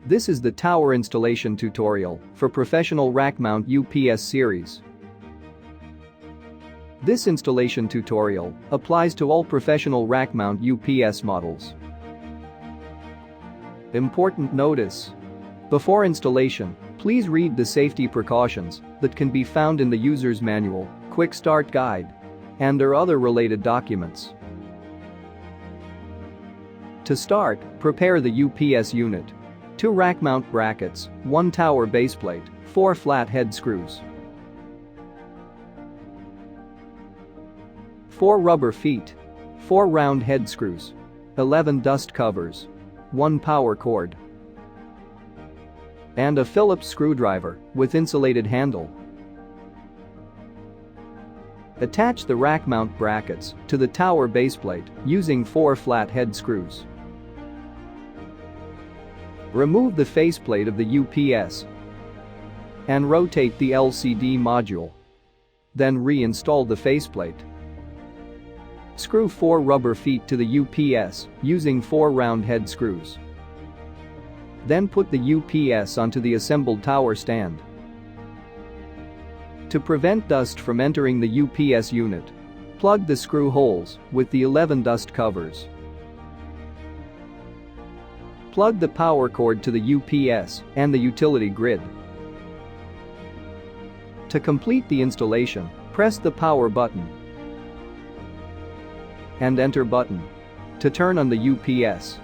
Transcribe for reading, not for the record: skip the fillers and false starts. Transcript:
This is the tower installation tutorial for Professional Rackmount UPS Series. This installation tutorial applies to all Professional Rackmount UPS models. Important notice: before installation, please read the safety precautions that can be found in the user's manual, quick start guide, and/or other related documents. To start, prepare the UPS unit. 2 rack mount brackets, 1 tower baseplate, 4 flat head screws, 4 rubber feet, 4 round head screws, 11 dust covers, 1 power cord, and a Phillips screwdriver with insulated handle. Attach the rack mount brackets to the tower baseplate using 4 flat head screws. Remove the faceplate of the UPS and rotate the LCD module. Then reinstall the faceplate. Screw 4 rubber feet to the UPS using 4 round head screws. Then put the UPS onto the assembled tower stand. To prevent dust from entering the UPS unit, plug the screw holes with the 11 dust covers. Plug the power cord to the UPS and the utility grid. To complete the installation, press the power button and enter button to turn on the UPS.